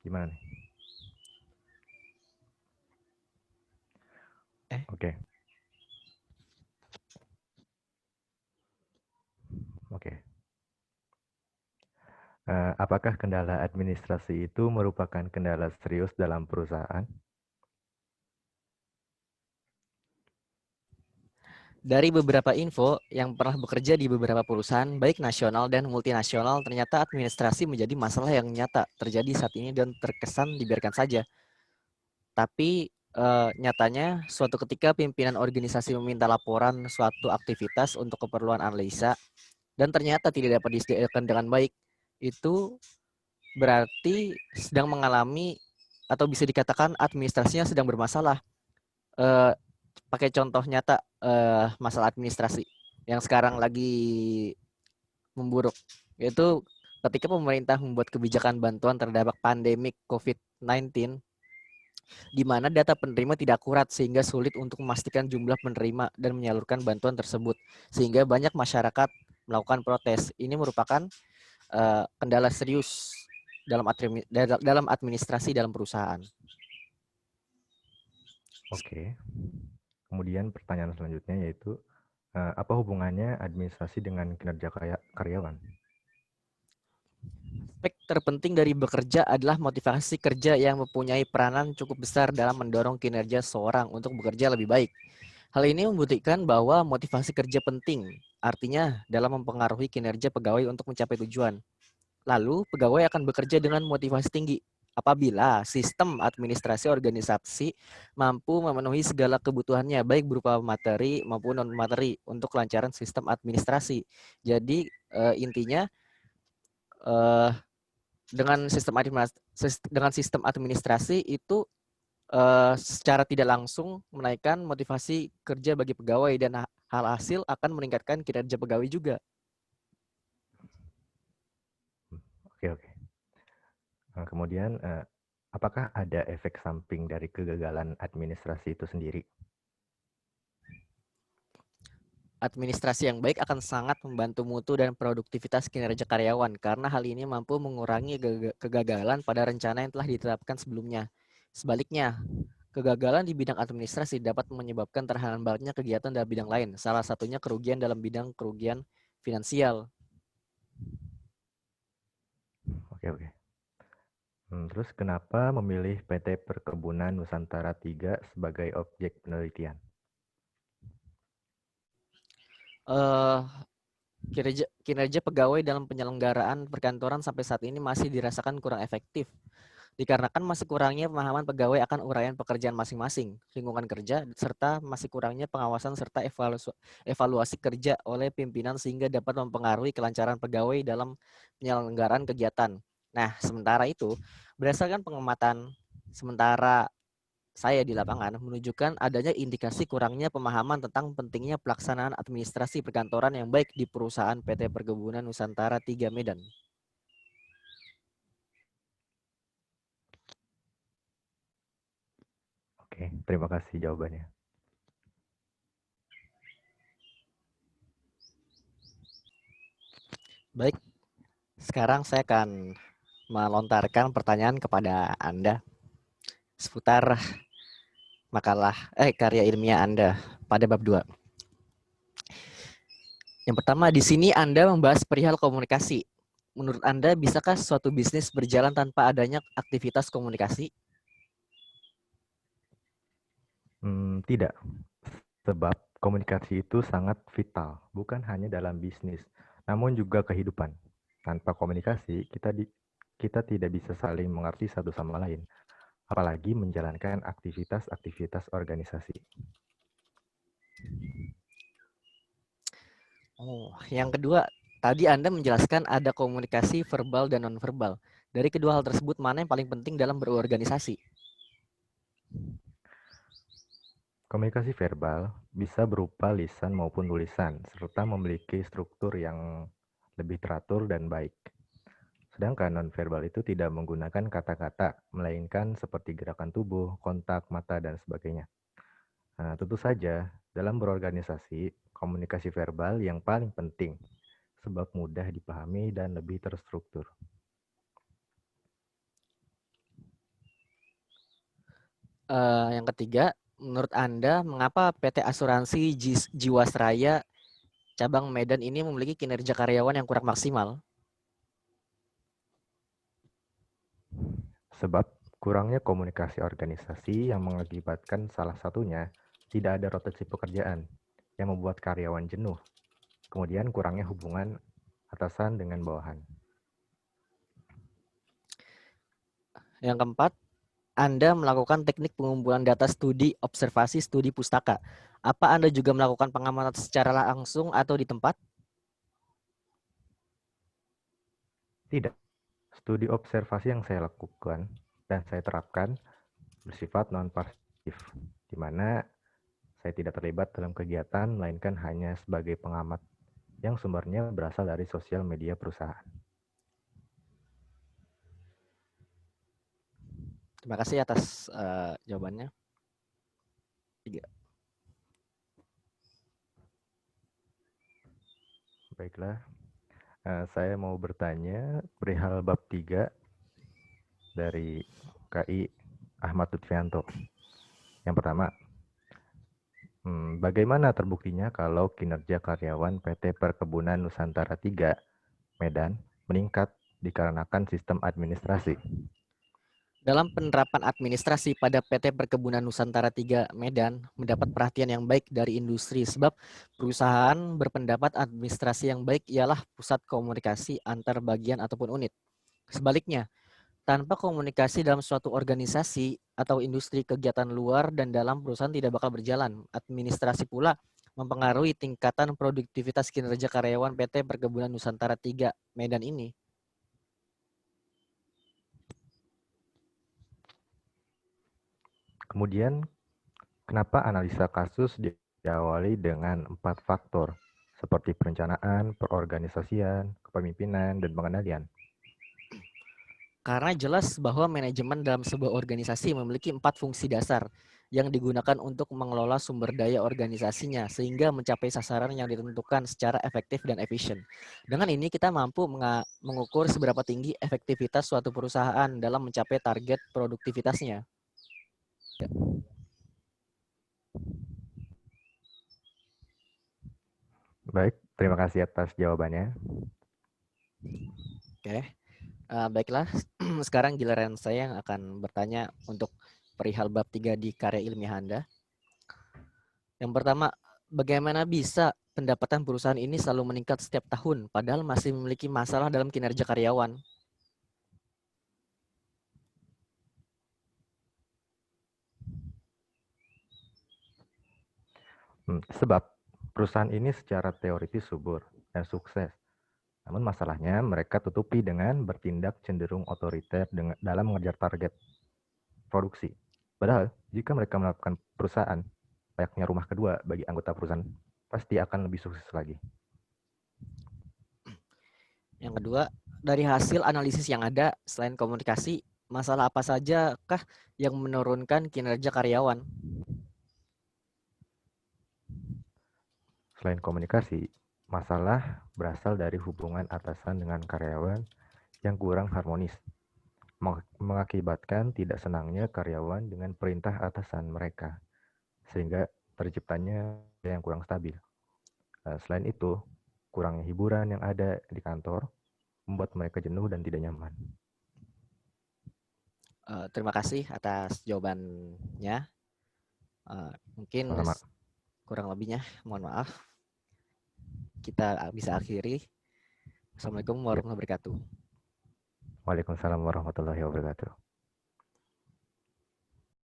Gimana nih? Oke, oke. Apakah kendala administrasi itu merupakan kendala serius dalam perusahaan? Dari beberapa info yang pernah bekerja di beberapa perusahaan, baik nasional dan multinasional, ternyata administrasi menjadi masalah yang nyata terjadi saat ini dan terkesan dibiarkan saja. Tapi nyatanya suatu ketika pimpinan organisasi meminta laporan suatu aktivitas untuk keperluan analisa dan ternyata tidak dapat disediakan dengan baik, itu berarti sedang mengalami atau bisa dikatakan administrasinya sedang bermasalah. Eh, Pakai contoh nyata masalah administrasi yang sekarang lagi memburuk, yaitu ketika pemerintah membuat kebijakan bantuan terdampak pandemik COVID-19 di mana data penerima tidak akurat sehingga sulit untuk memastikan jumlah penerima dan menyalurkan bantuan tersebut. Sehingga banyak masyarakat melakukan protes. Ini merupakan kendala serius dalam administrasi dalam perusahaan. Oke. Kemudian pertanyaan selanjutnya yaitu, apa hubungannya administrasi dengan kinerja karyawan? Aspek terpenting dari bekerja adalah motivasi kerja yang mempunyai peranan cukup besar dalam mendorong kinerja seorang untuk bekerja lebih baik. Hal ini membuktikan bahwa motivasi kerja penting, artinya dalam mempengaruhi kinerja pegawai untuk mencapai tujuan. Lalu, pegawai akan bekerja dengan motivasi tinggi apabila sistem administrasi organisasi mampu memenuhi segala kebutuhannya, baik berupa materi maupun non-materi untuk kelancaran sistem administrasi. Jadi, intinya eh, dengan sistem administrasi itu secara tidak langsung menaikkan motivasi kerja bagi pegawai dan hal hasil akan meningkatkan kinerja pegawai juga. Oke, oke. Kemudian, apakah ada efek samping dari kegagalan administrasi itu sendiri? Administrasi yang baik akan sangat membantu mutu dan produktivitas kinerja karyawan karena hal ini mampu mengurangi kegagalan pada rencana yang telah ditetapkan sebelumnya. Sebaliknya, kegagalan di bidang administrasi dapat menyebabkan terhambatnya kegiatan dalam bidang lain, salah satunya kerugian dalam bidang kerugian finansial. Oke, oke. Terus kenapa memilih PT Perkebunan Nusantara 3 sebagai objek penelitian? Eh, kinerja pegawai dalam penyelenggaraan perkantoran sampai saat ini masih dirasakan kurang efektif dikarenakan masih kurangnya pemahaman pegawai akan uraian pekerjaan masing-masing, lingkungan kerja, serta masih kurangnya pengawasan serta evaluasi kerja oleh pimpinan sehingga dapat mempengaruhi kelancaran pegawai dalam penyelenggaraan kegiatan. Nah, sementara itu, berdasarkan pengamatan sementara saya di lapangan menunjukkan adanya indikasi kurangnya pemahaman tentang pentingnya pelaksanaan administrasi perkantoran yang baik di perusahaan PT Perkebunan Nusantara 3 Medan. Oke, terima kasih jawabannya. Baik, sekarang saya akan melontarkan pertanyaan kepada Anda seputar karya ilmiah Anda pada bab 2. Yang pertama, di sini Anda membahas perihal komunikasi. Menurut Anda, bisakah suatu bisnis berjalan tanpa adanya aktivitas komunikasi? Tidak, sebab komunikasi itu sangat vital, bukan hanya dalam bisnis, namun juga kehidupan. Tanpa komunikasi, kita tidak bisa saling mengerti satu sama lain, apalagi menjalankan aktivitas-aktivitas organisasi. Oh, yang kedua, tadi Anda menjelaskan ada komunikasi verbal dan nonverbal. Dari kedua hal tersebut, mana yang paling penting dalam berorganisasi? Komunikasi verbal bisa berupa lisan maupun tulisan, serta memiliki struktur yang lebih teratur dan baik. Sedangkan nonverbal itu tidak menggunakan kata-kata, melainkan seperti gerakan tubuh, kontak mata, dan sebagainya. Nah, tentu saja, dalam berorganisasi, komunikasi verbal yang paling penting, sebab mudah dipahami dan lebih terstruktur. Yang ketiga, menurut Anda, mengapa PT Asuransi Jiwasraya cabang Medan ini memiliki kinerja karyawan yang kurang maksimal? Sebab kurangnya komunikasi organisasi yang mengakibatkan salah satunya tidak ada rotasi pekerjaan yang membuat karyawan jenuh. Kemudian kurangnya hubungan atasan dengan bawahan. Yang keempat, Anda melakukan teknik pengumpulan data studi observasi studi pustaka. Apa Anda juga melakukan pengamatan secara langsung atau di tempat? Tidak. Studi observasi yang saya lakukan dan saya terapkan bersifat non-partisipatif, di mana saya tidak terlibat dalam kegiatan, melainkan hanya sebagai pengamat yang sumbernya berasal dari sosial media perusahaan. Terima kasih atas jawabannya. 3. Baiklah, saya mau bertanya perihal bab 3 dari KI Ahmad Lutfianto. Yang pertama, bagaimana terbuktinya kalau kinerja karyawan PT Perkebunan Nusantara 3 Medan meningkat dikarenakan sistem administrasi? Dalam penerapan administrasi pada PT Perkebunan Nusantara 3 Medan mendapat perhatian yang baik dari industri sebab perusahaan berpendapat administrasi yang baik ialah pusat komunikasi antar bagian ataupun unit. Sebaliknya, tanpa komunikasi dalam suatu organisasi atau industri, kegiatan luar dan dalam perusahaan tidak bakal berjalan. Administrasi pula mempengaruhi tingkatan produktivitas kinerja karyawan PT Perkebunan Nusantara 3 Medan ini. Kemudian, kenapa analisa kasus diawali dengan 4 faktor, seperti perencanaan, perorganisasian, kepemimpinan, dan pengendalian? Karena jelas bahwa manajemen dalam sebuah organisasi memiliki 4 fungsi dasar yang digunakan untuk mengelola sumber daya organisasinya sehingga mencapai sasaran yang ditentukan secara efektif dan efisien. Dengan ini kita mampu mengukur seberapa tinggi efektivitas suatu perusahaan dalam mencapai target produktivitasnya. Baik, terima kasih atas jawabannya. Oke, baiklah. Sekarang giliran saya yang akan bertanya untuk perihal bab 3 di karya ilmiah Anda. Yang pertama, bagaimana bisa pendapatan perusahaan ini selalu meningkat setiap tahun, padahal masih memiliki masalah dalam kinerja karyawan? Sebab perusahaan ini secara teoritis subur dan sukses. Namun masalahnya mereka tutupi dengan bertindak cenderung otoriter dalam mengejar target produksi. Padahal jika mereka melakukan perusahaan layaknya rumah kedua bagi anggota perusahaan, pasti akan lebih sukses lagi. Yang kedua, dari hasil analisis yang ada, selain komunikasi, masalah apa saja kah yang menurunkan kinerja karyawan? Selain komunikasi, masalah berasal dari hubungan atasan dengan karyawan yang kurang harmonis, mengakibatkan tidak senangnya karyawan dengan perintah atasan mereka, sehingga terciptanya yang kurang stabil. Selain itu, kurangnya hiburan yang ada di kantor membuat mereka jenuh dan tidak nyaman. Terima kasih atas jawabannya. Mungkin Sama. kurang lebihnya, mohon maaf. Kita bisa akhiri. Assalamualaikum warahmatullahi wabarakatuh. Waalaikumsalam warahmatullahi wabarakatuh.